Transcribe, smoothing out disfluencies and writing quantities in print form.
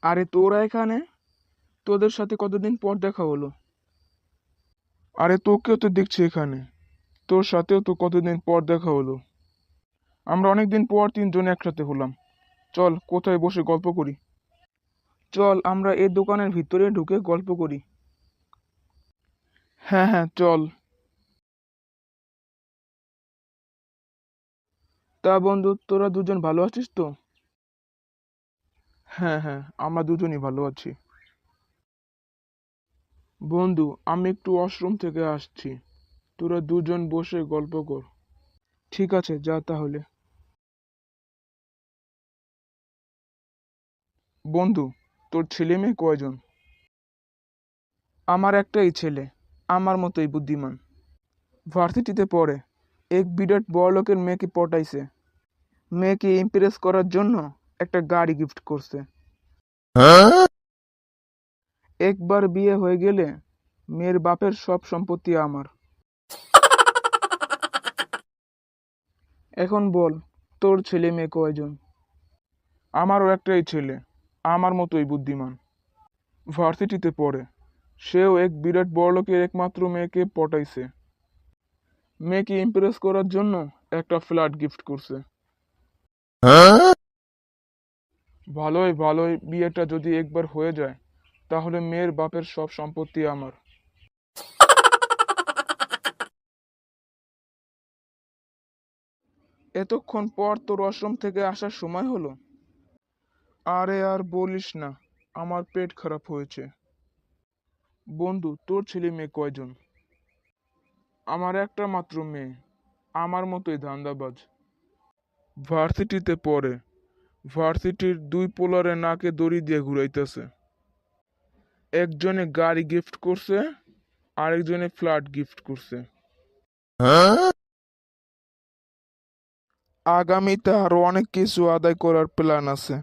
আরে তোরা এখানে? তোদের সাথে কতদিন পর দেখা হলো। আরে তোকেও তো দেখছি এখানে। তোর সাথেও তো কতদিন পর দেখা হলো। আমরা অনেকদিন পর তিনজন একসাথে হলাম। চল কোথায় বসে গল্প করি। চল আমরা এই দোকানের ভিতরে ঢুকে গল্প করি। হ্যাঁ হ্যাঁ চল। তা বন্ধু, তোরা দুজন ভালো আছিস তো? হ্যাঁ হ্যাঁ, আমরা দুজনই ভালো আছি। বন্ধু, আমি একটু ওয়াশরুম থেকে আসছি। তোরা দুজন বসে গল্প কর। ঠিক আছে, যা তাহলে। বন্ধু, তোর ছেলে মেয়ে কয়জন? আমার একটাই ছেলে, আমার মতোই বুদ্ধিমান। ভার্সিটিতে পড়ে। এক বিরাট বড়লোকের মেয়েকে পটাইছে। মেয়েকে ইমপ্রেস করার জন্য একটা গাড়ি গিফট করছে। একবার বিয়ে হয়ে গেলে মেয়ের বাপের সব সম্পত্তি আমার। এখন বল, তোর ছেলে মেয়ে কয়জন? আমারও একটাই ছেলে, আমার মতোই বুদ্ধিমান। ভার্সিটিতে পড়ে। সেও এক বিরাট বড়লোকের একমাত্র মেয়েকে পটাইছে। মেয়েকে ইমপ্রেস করার জন্য একটা ফ্ল্যাট গিফট করছে। ভালোই ভালোই, বিয়েটা যদি একবার হয়ে যায় তাহলে মেয়ের বাপের সব সম্পত্তি আমার। এতক্ষণ পর তোর আশ্রম থেকে আসার সময় হলো? আরে আর বলিস না, আমার পেট খারাপ হয়েছে। বন্ধু, তোর ছেলে মেয়ে কয়জন? আমার একটা মাত্র মেয়ে, আমার মতোই ধান্দাবাজ। ভার্সিটিতে পড়ে। ভার্সিটির দুই পোলারে নাকে দড়ি দিয়ে ঘুরাইতেছে। একজনে গাড়ি গিফট করছে, আরেকজনে ফ্ল্যাট গিফট করছে। আগামীতে আরো অনেক কিছু আদায় করার প্ল্যান আছে।